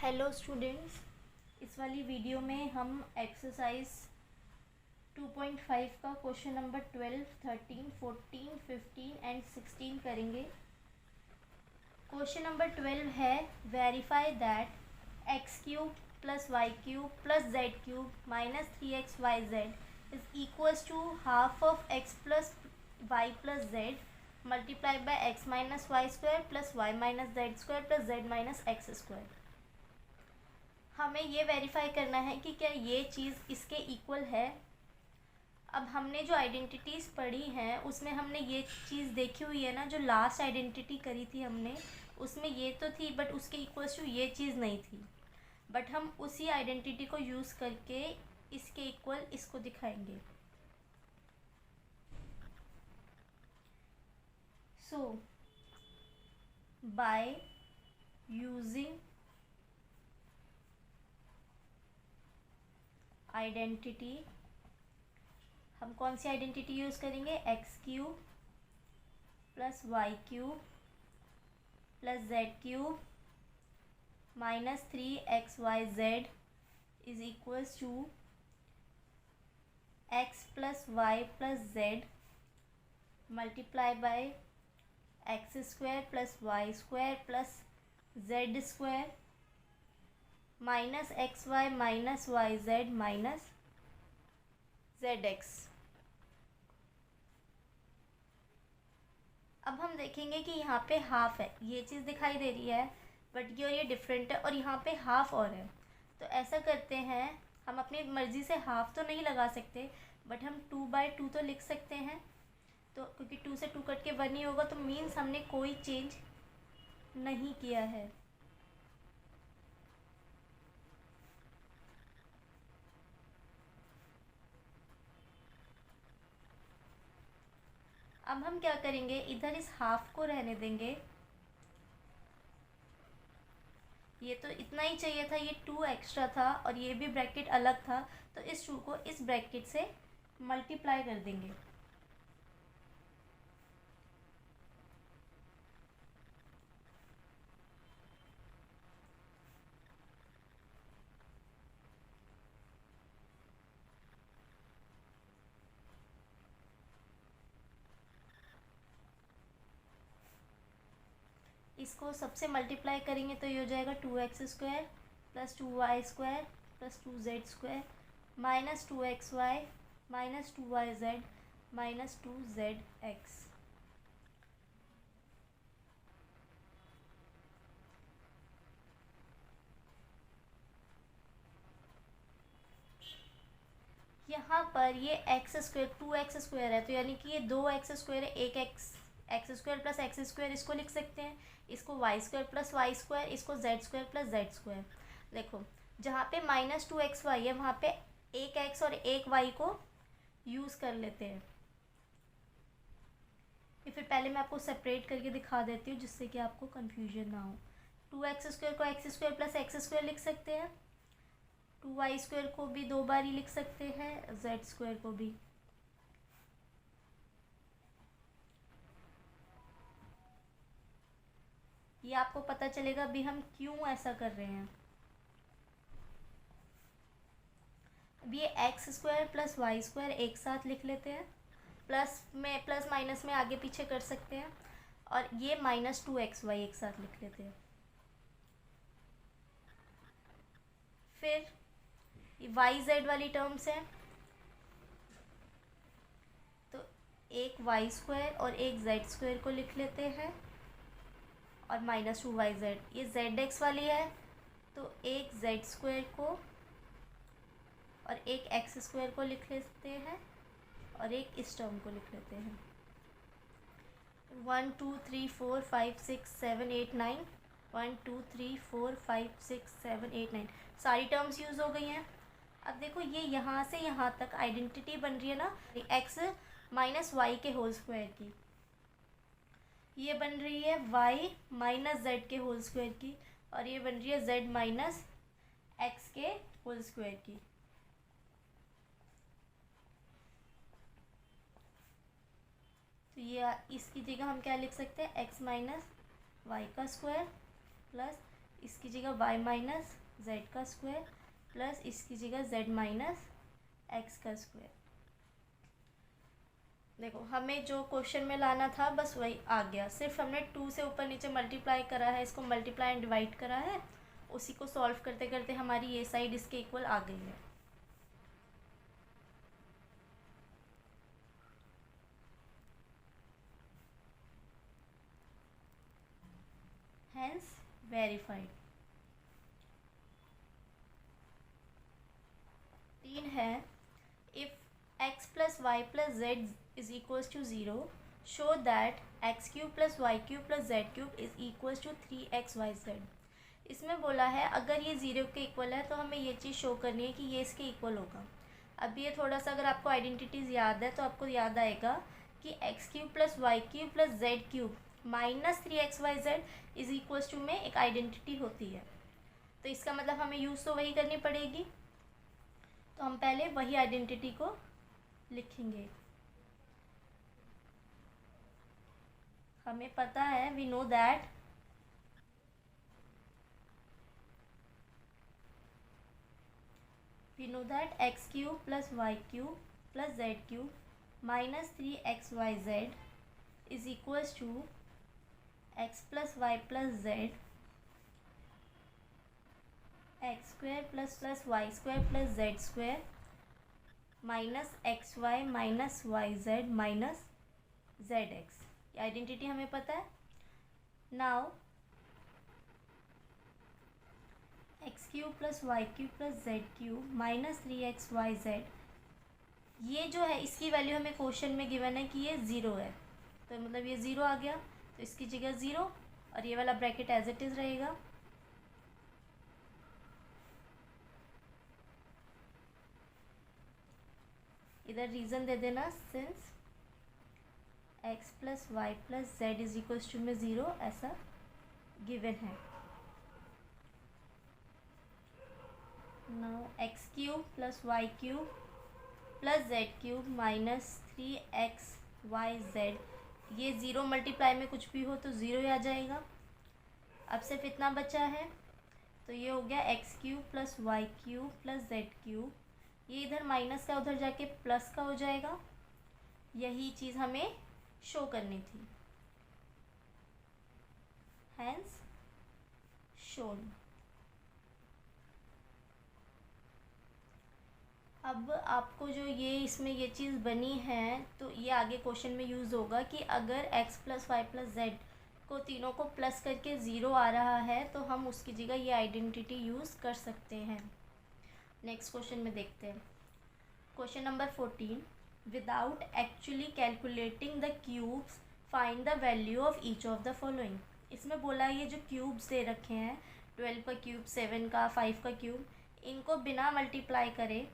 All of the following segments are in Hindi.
हेलो स्टूडेंट्स, इस वाली वीडियो में हम एक्सरसाइज 2.5 का क्वेश्चन नंबर 12, 13, 14, 15 एंड 16 करेंगे। क्वेश्चन नंबर 12 है verify that X cube plus Y cube plus Z cube minus 3x Y Z is equals to half of X plus Y plus Z multiply by X minus Y square plus Y minus Z square plus Z minus X square. हमें ये वेरीफाई करना है कि क्या ये चीज़ इसके इक्वल है। अब हमने जो आइडेंटिटीज़ पढ़ी हैं उसमें हमने ये चीज़ देखी हुई है ना, जो लास्ट आइडेंटिटी करी थी हमने उसमें ये तो थी बट उसके इक्वल्स टू ये चीज़ नहीं थी। बट हम उसी आइडेंटिटी को यूज़ करके इसके इक्वल इसको दिखाएंगे। सो बाय यूजिंग आइडेंटिटी, हम कौन सी आइडेंटिटी यूज़ करेंगे? X cube plus Y cube plus Z cube minus 3xyz is equals to X plus Y plus Z multiply by X square plus Y square plus Z square minus X Y minus Y Z minus Z X. अब हम देखेंगे कि यहाँ पे हाफ है, ये चीज़ दिखाई दे रही है बट ये डिफरेंट है और यहाँ पे हाफ और है। तो ऐसा करते हैं, हम अपनी मर्ज़ी से हाफ तो नहीं लगा सकते बट हम 2/2 तो लिख सकते हैं। तो क्योंकि 2 से 2 कट के 1 ही होगा तो मीन्स हमने कोई चेंज नहीं किया है। अब हम क्या करेंगे, इधर इस हाफ को रहने देंगे। ये तो इतना ही चाहिए था, ये 2 एक्स्ट्रा था और ये भी ब्रैकेट अलग था, तो इस 2 को इस ब्रैकेट से मल्टीप्लाई कर देंगे। इसको सबसे मल्टीप्लाई करेंगे तो ये हो जाएगा 2x² plus 2y² plus 2z² minus 2xy minus 2yz minus 2zx। यहाँ पर ये x² 2x² है तो यानी कि ये 2x² है, एक x² प्लस x², इसको लिख सकते हैं। इसको y² प्लस y², इसको z² प्लस z²। देखो जहाँ पे माइनस 2xy है वहाँ पे एक x और एक y को यूज़ कर लेते हैं। ये फिर पहले मैं आपको सेपरेट करके दिखा देती हूँ जिससे कि आपको कन्फ्यूजन ना हो। 2x² को x² प्लस x² लिख सकते हैं, 2y² को भी 2 बार ही लिख सकते हैं, z² को भी। ये आपको पता चलेगा अभी हम क्यों ऐसा कर रहे हैं। अब ये x² प्लस y² एक साथ लिख लेते हैं, प्लस माइनस में आगे पीछे कर सकते हैं, और ये माइनस 2xy एक साथ लिख लेते हैं। फिर yz वाली टर्म्स है तो एक y² और एक z² को लिख लेते हैं और माइनस 2yz। ये zx वाली है तो एक z² को और एक x² को लिख लेते हैं और एक इस टर्म को लिख लेते हैं। 1 2 3 4 5 6 7 8 9 1 2 3 4 5 6 7 8 9 सारी टर्म्स यूज़ हो गई हैं। अब देखो ये यहाँ से यहाँ तक आइडेंटिटी बन रही है ना, x माइनस वाई के होल स्क्वायर की, ये बन रही है y माइनस जेड के होल स्क्वायर की, और ये बन रही है z माइनस एक्स के होल स्क्वायर की। तो ये इसकी जगह हम क्या लिख सकते हैं, x माइनस वाई का स्क्वायर प्लस इसकी जगह y माइनस जेड का स्क्वायर प्लस इसकी जगह z माइनस एक्स का स्क्वायर। देखो हमें जो क्वेश्चन में लाना था बस वही आ गया, सिर्फ हमने 2 से ऊपर नीचे मल्टीप्लाई करा है, इसको मल्टीप्लाई एंड डिवाइड करा है, उसी को सॉल्व करते करते हमारी ये साइड इसके इक्वल आ गई है। Hence verified. 3 है, if x plus Y plus Z is equals to 0 show that X cube plus Y cube plus Z cube is equals to 3xyz। इसमें बोला है अगर ये 0 के इक्वल है तो हमें ये चीज़ शो करनी है कि ये इसके इक्वल होगा। अब ये थोड़ा सा अगर आपको आइडेंटिटीज़ याद है तो आपको याद आएगा कि X cube plus Y cube plus Z cube minus 3xyz is equals to में एक आइडेंटिटी होती है। तो इसका मतलब हमें यूज़ तो वही करनी पड़ेगी, तो हम पहले वही आइडेंटिटी को लिखेंगे। हमें पता है, we know that x cube plus Y cube plus Z cube minus 3xyz is equals to X plus Y plus Z X square plus Y square plus Z square minus X Y minus Y Z minus Z X. ये आइडेंटिटी हमें पता है। Now X cube plus Y cube plus Z cube minus 3xyz, ये जो है इसकी वैल्यू हमें क्वेश्चन में गिवन है कि ये 0 है, तो मतलब ये 0 आ गया, तो इसकी जगह 0 और ये वाला ब्रैकेट एज इट इज़ रहेगा। इधर रीज़न दे देना, since x plus Y plus Z is equals to में 0 ऐसा गिवन है। Now X cube plus Y cube plus Z cube minus 3xyz, ये 0 मल्टीप्लाई में कुछ भी हो तो 0 ही आ जाएगा। अब सिर्फ इतना बचा है, तो ये हो गया X cube plus Y cube plus Z cube, ये इधर माइनस का उधर जाके प्लस का हो जाएगा। यही चीज़ हमें शो करनी थी, हैंस शोन। अब आपको जो ये इसमें ये चीज़ बनी है तो ये आगे क्वेश्चन में यूज़ होगा कि अगर x plus Y plus Z को तीनों को प्लस करके 0 आ रहा है तो हम उसकी जगह ये आइडेंटिटी यूज़ कर सकते हैं। नेक्स्ट क्वेश्चन में देखते हैं। Question number 14, without actually calculating the cubes find the value of each of the following. इसमें बोला है ये जो क्यूब्स दे रखे हैं 12 का क्यूब, 7 का, 5 का क्यूब, इनको बिना मल्टीप्लाई करे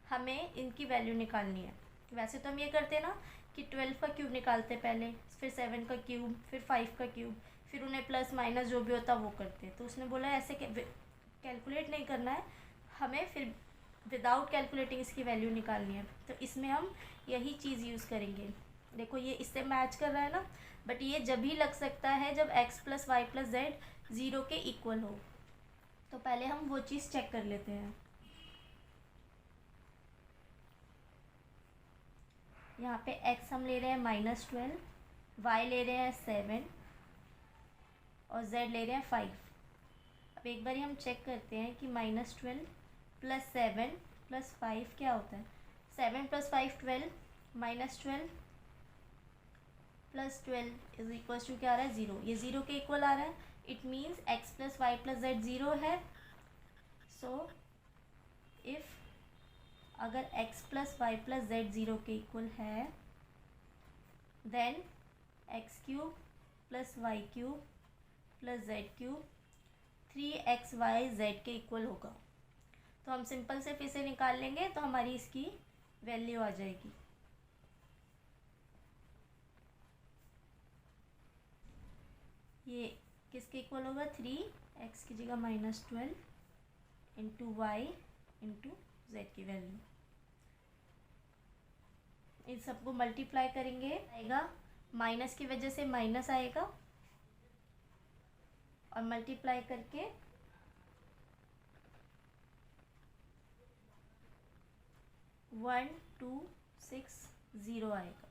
हमें इनकी वैल्यू निकालनी है। वैसे तो हम ये करते हैं ना कि 12 का क्यूब निकालते पहले, फिर 7 का क्यूब, फिर 5 का क्यूब, फिर उन्हें प्लस माइनस जो भी होता वो करते हैं। तो उसने बोला ऐसे कैलकुलेट नहीं करना है, हमें फिर विदाउट कैलकुलेटिंग इसकी वैल्यू निकालनी है। तो इसमें हम यही चीज़ यूज़ करेंगे। देखो ये इससे मैच कर रहा है ना, बट ये जब ही लग सकता है जब x plus Y plus Z 0 के इक्वल हो। तो पहले हम वो चीज़ चेक कर लेते हैं। यहाँ पे x हम ले रहे हैं -12, y ले रहे हैं 7 और z ले रहे हैं 5। अब एक बार हम चेक करते हैं कि -12 प्लस 7 प्लस 5 क्या होता है। 7 plus 5 12, -12 plus 12 is equal to क्या आ रहा है 0। ये 0 के इक्वल आ रहा है, it means x plus Y plus Z 0 है। सो इफ़ अगर x plus Y plus Z 0 के इक्वल है then X cube plus Y cube plus Z cube 3xyz के इक्वल होगा। तो हम सिंपल से फिर से निकाल लेंगे तो हमारी इसकी वैल्यू आ जाएगी। ये किसके इक्वल होगा, 3x की जगह -12 इंटू वाई इंटू जेड की वैल्यू। इन सबको मल्टीप्लाई करेंगे, आएगा माइनस की वजह से माइनस आएगा और मल्टीप्लाई करके 1260 आएगा।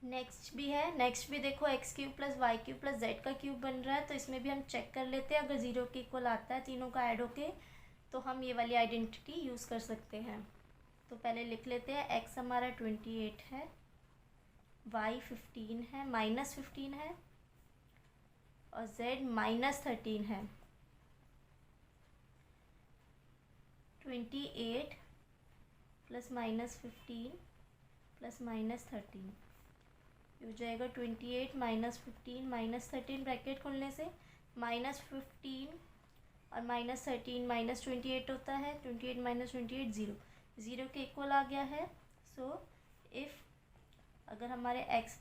नेक्स्ट भी है, नेक्स्ट भी देखो X cube plus Y cube plus Z का क्यूब बन रहा है, तो इसमें भी हम चेक कर लेते हैं। अगर ज़ीरो के इक्वल आता है तीनों का ऐड होके तो हम ये वाली आइडेंटिटी यूज़ कर सकते हैं। तो पहले लिख लेते हैं, एक्स हमारा 28 है, वाई 15 है, -15 है, और जेड -13 है। 28 प्लस -15 प्लस -13 हो जाएगा 28 -15 -13, ब्रैकेट खोलने से -15 और -13 -28 होता है, 28 -28 0, 0 के इक्वल आ गया है। सो इफ़ अगर हमारे x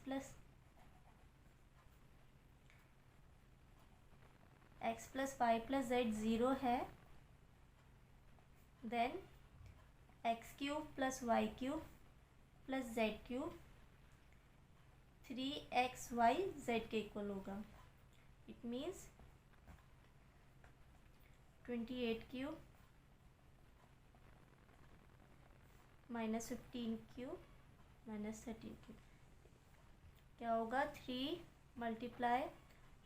plus Y plus Z 0 है, then X cube plus Y cube plus Z cube 3xy z के इक्वल होगा। It means 28 cube -15 cube -13 cube क्या होगा, 3 multiply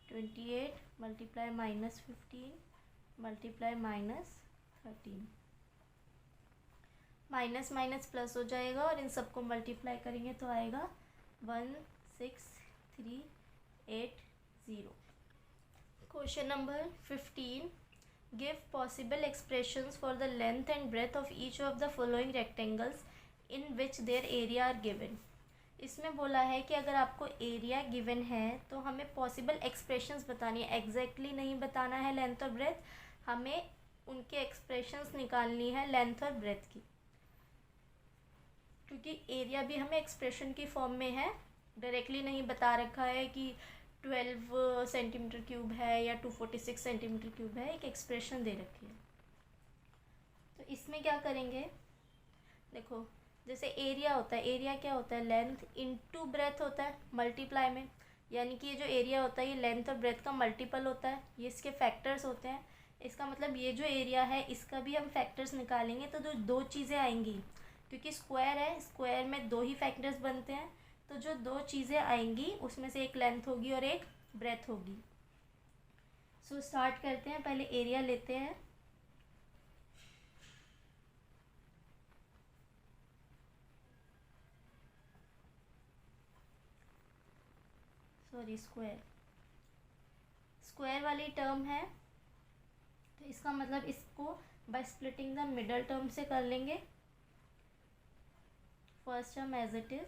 28 multiply -15 multiply -13, minus minus plus हो जाएगा और इन सबको मल्टीप्लाई करेंगे तो आएगा 16380। Question number 15, give possible expressions for the length and breadth of each of the following rectangles in which their area are given. इसमें बोला है कि अगर आपको एरिया गिवन है तो हमें पॉसिबल एक्सप्रेशंस बतानी है, एग्जैक्टली नहीं बताना है लेंथ और ब्रेथ, हमें उनके एक्सप्रेशंस निकालनी है लेंथ और ब्रेथ की, क्योंकि एरिया भी हमें एक्सप्रेशन की फॉर्म में है, डायरेक्टली नहीं बता रखा है कि 12 सेंटीमीटर क्यूब है या 246 सेंटीमीटर क्यूब है, एक एक्सप्रेशन दे रखी है। तो इसमें क्या करेंगे, देखो जैसे एरिया होता है, एरिया क्या होता है, लेंथ इनटू ब्रेथ होता है मल्टीप्लाई में, यानी कि ये जो एरिया होता है ये लेंथ और ब्रेथ का मल्टीपल होता है, ये इसके फैक्टर्स होते हैं। इसका मतलब ये जो एरिया है इसका भी हम फैक्टर्स निकालेंगे तो जो दो चीज़ें आएंगी, क्योंकि स्क्वायर है, स्क्वायर में दो ही फैक्टर्स बनते हैं, तो जो दो चीज़ें आएंगी उसमें से एक लेंथ होगी और एक ब्रेथ होगी। सो स्टार्ट करते हैं, पहले एरिया लेते हैं। सॉरी, स्क्वायर वाली टर्म है तो इसका मतलब इसको by splitting the middle term से कर लेंगे। First term as it is,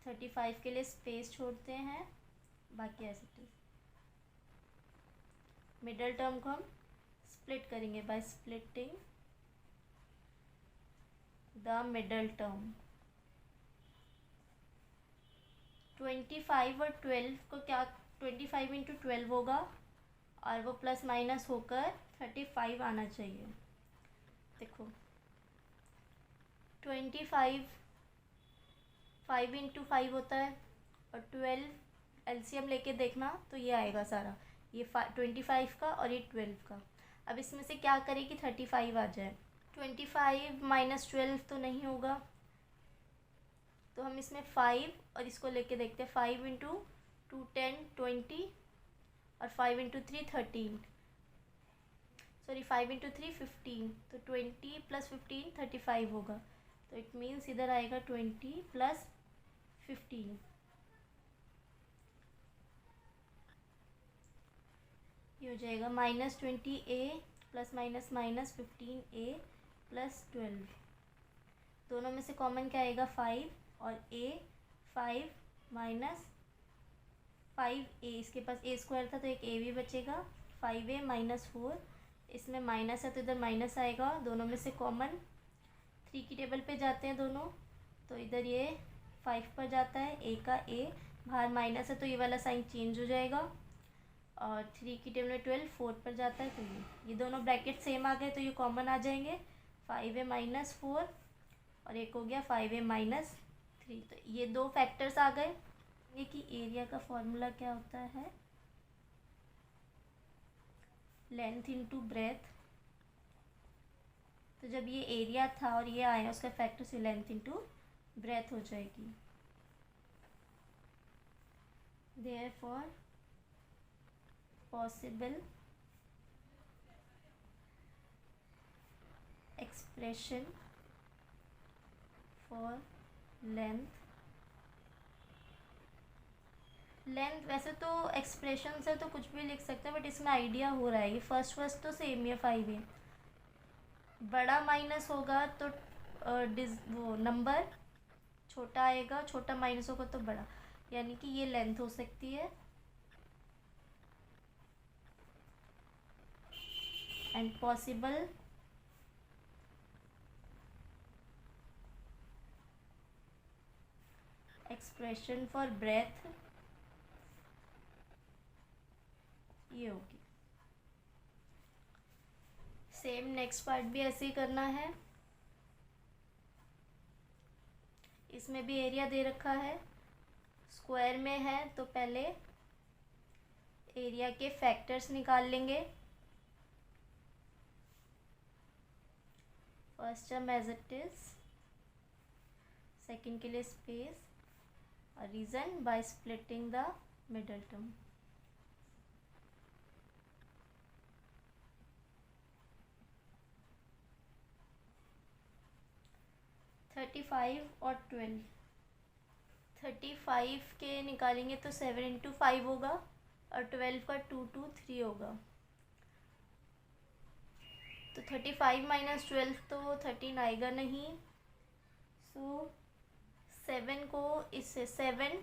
35 के लिए स्पेस छोड़ते हैं, बाकी as it is. Middle term को हम स्प्लिट करेंगे by splitting the middle term. 25 और 12 को क्या, 25 इंटू 12 होगा और वो प्लस माइनस होकर 35 आना चाहिए। देखो 25 5 इंटू 5 होता है और 12 एलसीएम लेके देखना तो ये आएगा सारा, ये 25 का और ये 12 का। अब इसमें से क्या करें कि 35 आ जाए, 25 माइनस 12 तो नहीं होगा, तो हम इसमें 5 और इसको लेके देखते हैं, 5 इंटू 2 10 20 और 5 इंटू 3 13, सॉरी 5 इंटू 3 15, तो 20 प्लस 15 35 होगा। तो इट मीन्स इधर आएगा 20 प्लस 15, ये हो जाएगा -20a plus minus -15a plus 12। दोनों में से कॉमन क्या आएगा, 5 और a, 5 माइनस 5a, इसके पास a स्क्वायर था तो एक a भी बचेगा, 5a माइनस 4, इसमें माइनस है तो इधर माइनस आएगा, दोनों में से कॉमन 3 की टेबल पे जाते हैं दोनों, तो इधर ये 5 पर जाता है, a का a, बाहर माइनस है तो ये वाला साइन चेंज हो जाएगा, और 3 की टेबल में 12 4 पर जाता है, तो ये दोनों ब्रैकेट सेम आ गए तो ये कॉमन आ जाएंगे, 5a माइनस 4 और एक हो गया 5a माइनस 3, तो ये दो फैक्टर्स आ गए। ये कि एरिया का फॉर्मूला क्या होता है, लेंथ इनटू ब्रेथ। तो जब ये एरिया था और ये आया उसका फैक्टर से लेंथ इनटू ब्रेथ हो जाएगी। Therefore possible expression for length, वैसे तो एक्सप्रेशन से तो कुछ भी लिख सकते हैं, बट इसमें आइडिया हो रहा है कि फर्स्ट तो सेम ही है, 5 है। बड़ा माइनस होगा तो वो नंबर छोटा आएगा, छोटा माइनस होगा तो बड़ा, यानी कि ये लेंथ हो सकती है। And possible expression for breadth ये होगी। सेम नेक्स्ट पार्ट भी ऐसे ही करना है। इसमें भी एरिया दे रखा है, स्क्वायर में है तो पहले एरिया के फैक्टर्स निकाल लेंगे। First term as it is, second के लिए स्पेस, और reason by splitting the middle term. Thirty five और 12, 35 के निकालेंगे तो 7 इंटू 5 होगा, और 12 का 2 2 3 होगा। तो 35 माइनस 12 तो 13 आएगा नहीं। सो 7 को इससे 7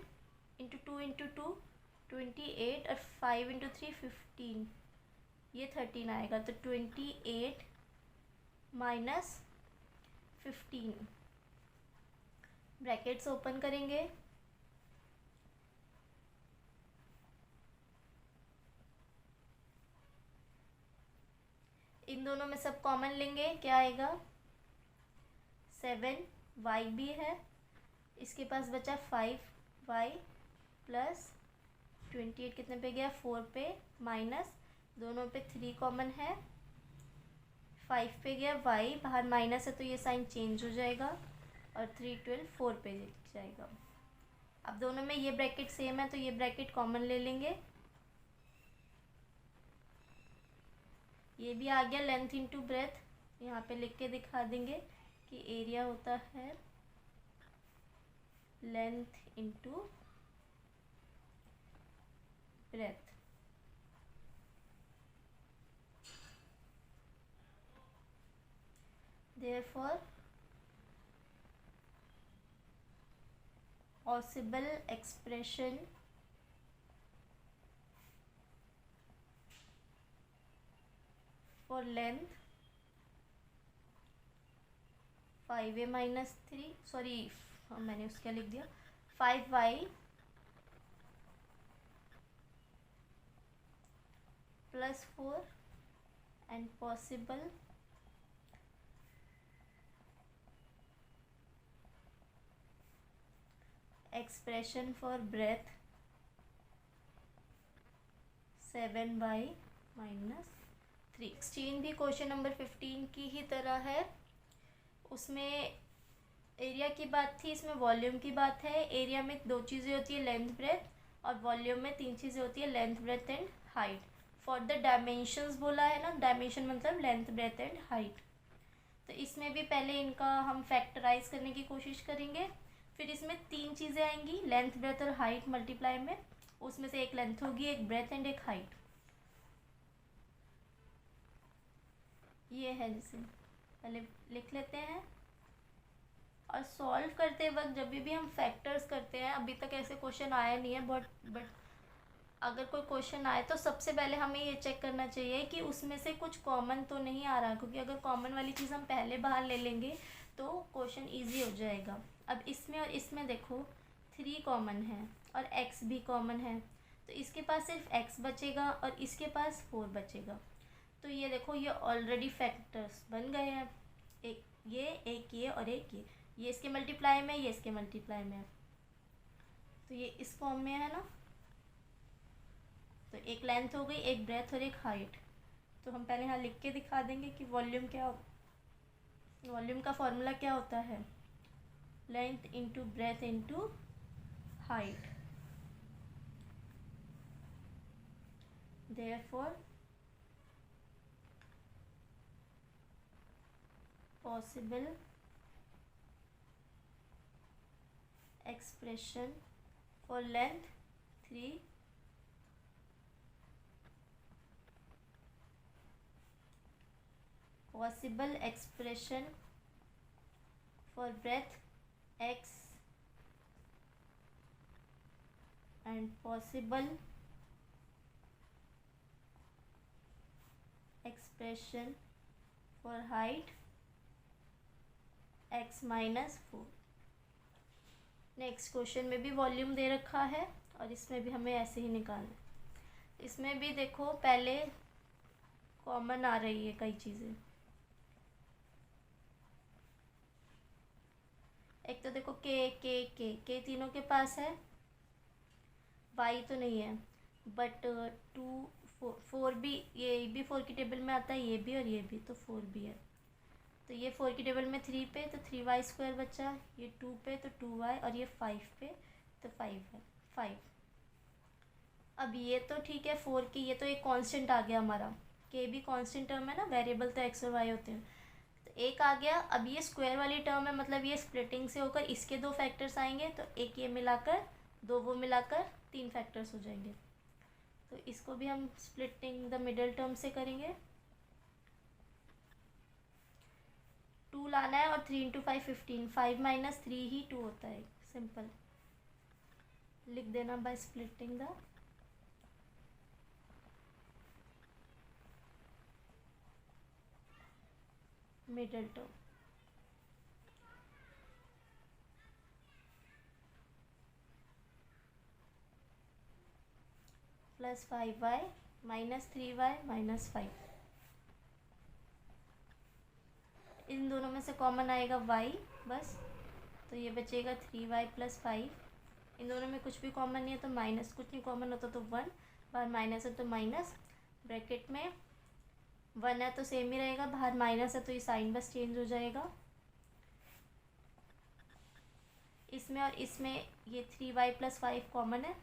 इंटू 2 इंटू 2 28, और 5 इंटू 3 15, ये 13 आएगा। तो 28 माइनस 15, ब्रैकेट्स ओपन करेंगे, इन दोनों में सब कॉमन लेंगे, क्या आएगा 7, y भी है, इसके पास बचा 5y प्लस 28 कितने पे गया 4 पे, माइनस दोनों पे 3 कॉमन है, 5 पे गया y, बाहर माइनस है तो ये साइन चेंज हो जाएगा, और 3 12 4 पे जाएगा। अब दोनों में ये ब्रैकेट सेम है तो ये ब्रैकेट कॉमन ले लेंगे, ये भी आ गया लेंथ इनटू ब्रेथ। यहाँ पे लिख के दिखा देंगे कि एरिया होता है length into breadth. Therefore possible expression for length 5a minus 3, sorry मैंने उसका लिख दिया 5y plus 4 and possible expression for breadth 7y minus 3। 16 भी क्वेश्चन नंबर 15 की ही तरह है, उसमें एरिया की बात थी, इसमें वॉल्यूम की बात है। एरिया में 2 चीज़ें होती है, लेंथ ब्रेथ, और वॉल्यूम में 3 चीज़ें होती है, length breadth and height. For the dimensions बोला है ना, डायमेंशन मतलब लेंथ ब्रेथ एंड हाइट। तो इसमें भी पहले इनका हम फैक्टराइज करने की कोशिश करेंगे, फिर इसमें 3 चीज़ें आएंगी, लेंथ ब्रेथ और हाइट मल्टीप्लाई में, उसमें से एक लेंथ होगी, एक ब्रेथ एंड एक हाइट। ये है, जिसे पहले लिख लेते हैं। और सॉल्व करते वक्त जब भी हम फैक्टर्स करते हैं, अभी तक ऐसे क्वेश्चन आया नहीं है, बट अगर कोई क्वेश्चन आए तो सबसे पहले हमें ये चेक करना चाहिए कि उसमें से कुछ कॉमन तो नहीं आ रहा, क्योंकि अगर कॉमन वाली चीज़ हम पहले बाहर ले लेंगे तो क्वेश्चन इजी हो जाएगा। अब इसमें और इसमें देखो 3 कॉमन है और x भी कॉमन है, तो इसके पास सिर्फ x बचेगा और इसके पास 4 बचेगा। तो ये देखो, ये ऑलरेडी फैक्टर्स बन गए हैं, एक ये और एक ये इसके मल्टीप्लाई में, ये इसके मल्टीप्लाई में। तो ये इस फॉर्म में है ना, तो एक लेंथ हो गई, एक ब्रेथ और एक हाइट। तो हम पहले यहाँ लिख के दिखा देंगे कि वॉल्यूम का फॉर्मूला क्या होता है, length into breadth into height. therefore possible expression for length 3, possible expression for breadth x, and possible expression for height x minus 4। Next question में भी वॉल्यूम दे रखा है और इसमें भी हमें ऐसे ही निकालना है। इसमें भी देखो पहले कॉमन आ रही है कई चीज़ें। एक तो देखो के तीनों के पास है, वाई तो नहीं है, बट 2 4 भी, ये भी 4 की टेबल में आता है, ये भी और ये भी, तो 4 भी है। तो ये 4 की टेबल में 3 पे तो 3y² बचा, ये 2 पे तो 2y, और ये 5 पे तो 5 है 5। अब ये तो ठीक है 4 की, ये तो एक कांस्टेंट आ गया हमारा, के भी कांस्टेंट टर्म है ना, वेरिएबल तो x और y होते हैं, तो एक आ गया। अब ये स्क्वायर वाली टर्म है, मतलब ये स्प्लिटिंग से होकर इसके 2 फैक्टर्स आएंगे, तो एक ये मिलाकर 2 वो मिलाकर 3 फैक्टर्स हो जाएंगे। तो इसको भी हम स्प्लिटिंग द मिडल टर्म से करेंगे। 2 लाना है और 3 इंटू 5 15, 5 माइनस 3 ही 2 होता है, सिंपल लिख देना bye splitting the middle term. Plus 5y minus 3y minus 5, इन दोनों में से कॉमन आएगा y बस, तो ये बचेगा 3y प्लस 5। इन दोनों में कुछ भी कॉमन नहीं है तो माइनस, कुछ नहीं कॉमन होता तो 1, बाहर माइनस है तो माइनस, ब्रैकेट में 1 है तो सेम ही रहेगा, बाहर माइनस है तो ये साइन बस चेंज हो जाएगा। इसमें और इसमें ये 3y प्लस 5 कॉमन है,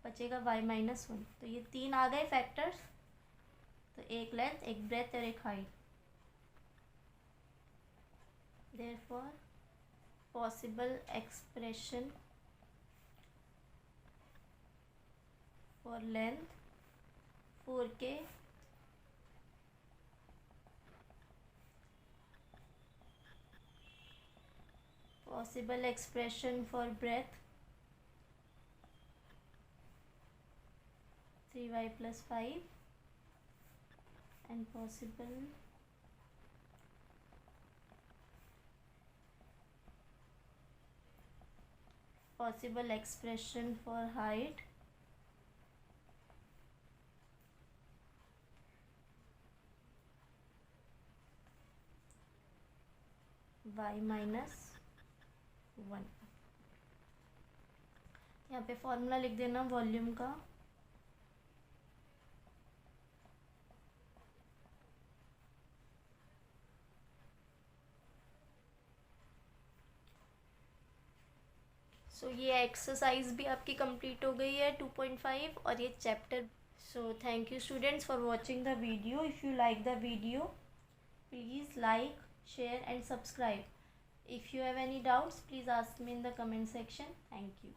बचेगा y माइनस 1। तो ये 3 आ गए फैक्टर्स, तो एक लेंथ, एक ब्रेथ और एक height. therefore possible expression for length 4k, possible expression for breadth 3y plus 5, and possible expression for height y minus 1। यहाँ पे फॉर्मूला लिख देना वॉल्यूम का, सो ये एक्सरसाइज भी आपकी कंप्लीट हो गई है 2.5 और ये chapter. So thank you students for watching the video. If you like the video please like, share and subscribe. If you have any doubts, please ask me in the comment section. Thank you.